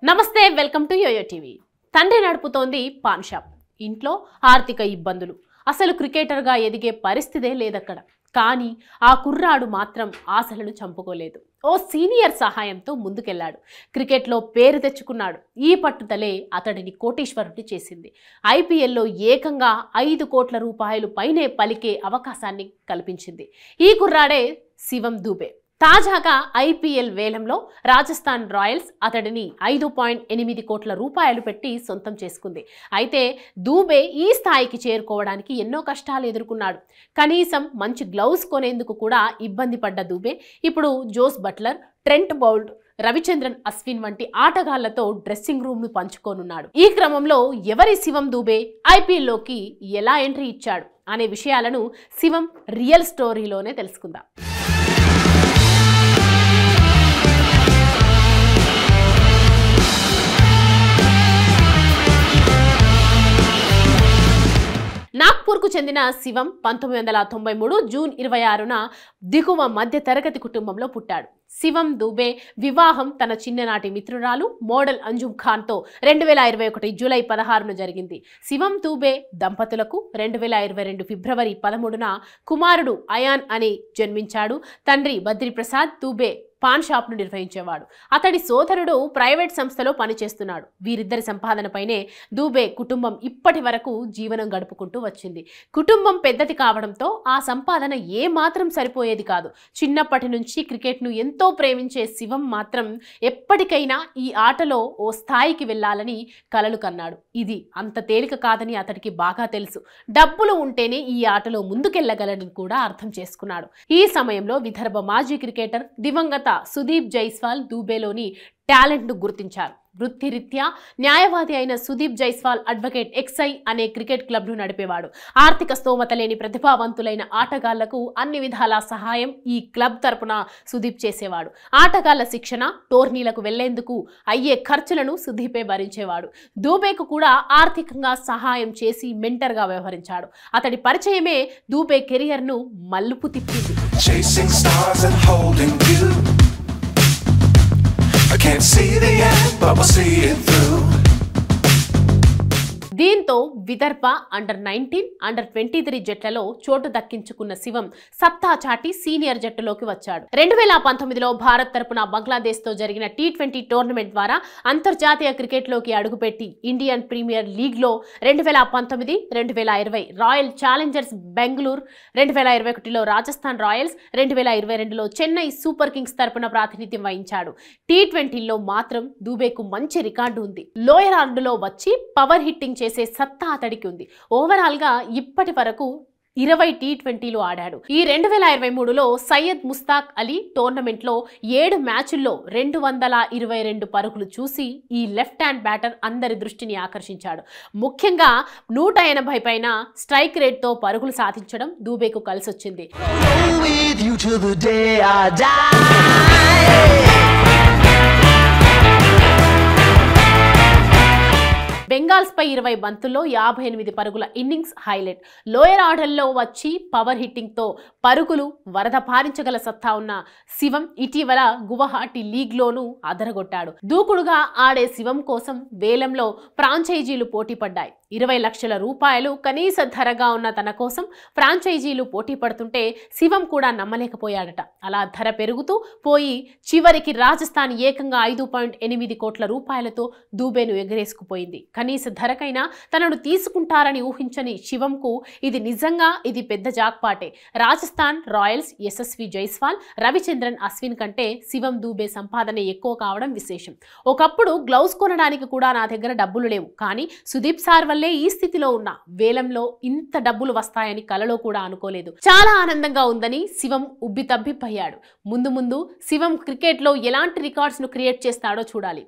నమస్తే welcome to yo-yo TV. తండ్రి నడుపుతోంది పాన్ షాప్. ఇంట్లో ఆర్థిక ఇబ్బందులు. అసలు క్రికెటర్గా ఎదిగే పరిస్థితే లేదక్కడ. కానీ ఆ కుర్రాడు మాత్రం ఆశలను చంపుకోలేదు. ఓ సీనియర్ సహాయంతో ముందుకెళ్లాడు. క్రికెట్లో పేరు తెచ్చుకున్నాడు. ఈ పట్టుదలే అతడిని కోటీశ్వరుడి చేసింది. ఐపీఎల్లో ఏకంగా 5 కోట్ల రూపాయలు పైనే పలికే అవకాశాన్ని కల్పించింది. ఈ కుర్రాడే శివం దూబే. తాజాగా ఐపీఎల్ వేలంలో రాజస్థాన్ రాయల్స్ అతడిని 5.8 కోట్ల రూపాయలు పెట్టి సొంతం చేసుకుంది. అయితే దూబే ఈ స్థాయికి చేరుకోవడానికి ఎన్నో కష్టాలు ఎదుర్కొన్నాడు. కనీసం మంచి గ్లౌస్ కొనేందుకు కూడా ఇబ్బంది పడ్డ దూబే ఇప్పుడు Jos Buttler, Trent Boult, Ravichandran Ashwin వంటి ఆటగాళ్లతో డ్రెస్సింగ్ రూమ్ ను పంచుకోనున్నాడు. ఈ క్రమంలో ఎవరి శివం దూబే ఐపీఎల్లోకి ఎలా ఎంట్రీ ఇచ్చాడు అనే విషయాలను శివం రియల్ స్టోరీలోనే తెలుసుకుందాం. నాగ్పూర్కు చెందిన శివం 1993 జూన్ 26న దిగువ మధ్య తరగతి కుటుంబంలో పుట్టాడు. శివం దూబే వివాహం తన చిన్ననాటి మిత్రురాలు మోడల్ అంజుమ్ ఖాన్తో 2021 జూలై 16న జరిగింది. శివం దూబే దంపతులకు 2022 ఫిబ్రవరి 13న కుమారుడు అయాన్ అని జన్మించాడు. తండ్రి బద్రి ప్రసాద్ దూబే పాన్ షాప్ను నిర్వహించేవాడు. అతడి సోదరుడు ప్రైవేట్ సంస్థలో పనిచేస్తున్నాడు. వీరిద్దరి సంపాదనపైనే దూబే కుటుంబం ఇప్పటి వరకు జీవనం గడుపుకుంటూ వచ్చింది. కుటుంబం పెద్దది కావడంతో ఆ సంపాదన ఏ మాత్రం సరిపోయేది కాదు. చిన్నప్పటి నుంచి క్రికెట్ను ఎంతో ప్రేమించే శివం మాత్రం ఎప్పటికైనా ఈ ఆటలో ఓ స్థాయికి వెళ్లాలని కలలు కన్నాడు. ఇది అంత తేలిక కాదని అతడికి బాగా తెలుసు. డబ్బులు ఉంటేనే ఈ ఆటలో ముందుకెళ్లగలని కూడా అర్థం చేసుకున్నాడు. ఈ సమయంలో విదర్భ మాజీ క్రికెటర్ దివంగత సుదీప్ జైస్వాల్ దూబేలోని టాలెంట్ ను గుర్తించారు. వృత్తిరీత్యా న్యాయవాది అయిన సుదీప్ జైస్వాల్ అడ్వకేట్ ఎక్స్ఐ అనే క్రికెట్ క్లబ్ ను నడిపేవాడు. ఆర్థిక స్తోమత లేని ప్రతిభావంతులైన ఆటగాళ్లకు అన్ని విధాల సహాయం ఈ క్లబ్ తరపున సుదీప్ చేసేవాడు. ఆటగాళ్ల శిక్షణ, టోర్నీలకు వెళ్లేందుకు అయ్యే ఖర్చులను సుదీపే భరించేవాడు. దూబేకు కూడా ఆర్థికంగా సహాయం చేసి మెంటర్ గా వ్యవహరించాడు. అతడి పరిచయమే దూబే కెరియర్ ను మలుపు తిప్పింది. I can't see the end, but we'll see it through. దీంతో విదర్భ అండర్-19, అండర్-23 జట్లలో చోటు దక్కించుకున్న శివం సత్తా చాటి సీనియర్ జట్టులోకి వచ్చాడు. 2019లో భారత్ తరపున బంగ్లాదేశ్ తో జరిగిన T20 టోర్నమెంట్ ద్వారా అంతర్జాతీయ క్రికెట్లోకి అడుగుపెట్టి ఇండియన్ ప్రీమియర్ లీగ్లో 2019, 2020 రాయల్ ఛాలెంజర్స్ బెంగళూరు, 2021లో రాజస్థాన్ రాయల్స్, 2022లో చెన్నై సూపర్ కింగ్స్ తరపున ప్రాతినిధ్యం వహించాడు. T20లో మాత్రం దూబేకు మంచి రికార్డు ఉంది. లోయర్ ఆర్డర్లో వచ్చి పవర్ హిట్టింగ్ చేసే సత్తా అతడికి ఉంది. ఓవరాల్ గా ఇప్పటి వరకు 20 T20లు ఆడాడు. ఈ 2023లో సయ్యద్ ముస్తాక్ అలీ టోర్నమెంట్ లో 7 మ్యాచ్ల్లో 222 పరుగులు చూసి ఈ లెఫ్ట్ హ్యాండ్ బ్యాటర్ అందరి దృష్టిని ఆకర్షించాడు. ముఖ్యంగా 180 పైన స్ట్రైక్ రేట్ తో పరుగులు సాధించడం దూబేకు కలిసొచ్చింది. బెంగాల్స్ పై 20 బంతుల్లో 58 పరుగుల ఇన్నింగ్స్ హైలైట్. లోయర్ ఆర్డర్లో వచ్చి పవర్ హిట్టింగ్ తో పరుగులు వరద పారించగల సత్తా ఉన్న శివం ఇటీవల గువహాటి లీగ్లోనూ అదరగొట్టాడు. దూకుడుగా ఆడే శివం కోసం వేలంలో ఫ్రాంచైజీలు పోటీ పడ్డాయి. 20 లక్షల రూపాయలు కనీస ధరగా ఉన్న తన కోసం ఫ్రాంచైజీలు పోటీ పడుతుంటే శివం కూడా నమ్మలేకపోయాడట. అలా ధర పెరుగుతూ పోయి చివరికి రాజస్థాన్ ఏకంగా 5.8 కోట్ల రూపాయలతో దూబేను ఎగరేసుకుపోయింది. కనీస ధరకైనా తనను తీసుకుంటారని ఊహించని శివంకు ఇది పెద్ద జాక్పాటే. రాజస్థాన్ రాయల్స్ యశస్వి జైస్వాల్, రవిచంద్రన్ అశ్విన్ కంటే శివం దూబే సంపాదన ఎక్కువ కావడం విశేషం. ఒకప్పుడు గ్లౌస్ కొనడానికి కూడా నా దగ్గర డబ్బులు లేవు, కానీ సుదీప్ సార్ వల్లే ఈ స్థితిలో ఉన్న. వేలంలో ఇంత డబ్బులు వస్తాయని కలలో కూడా అనుకోలేదు. చాలా ఆనందంగా ఉందని శివం ఉబ్బి తబ్బిబ్బయ్యాడు. ముందు శివం క్రికెట్ లో ఎలాంటి రికార్డ్స్ ను క్రియేట్ చేస్తాడో చూడాలి.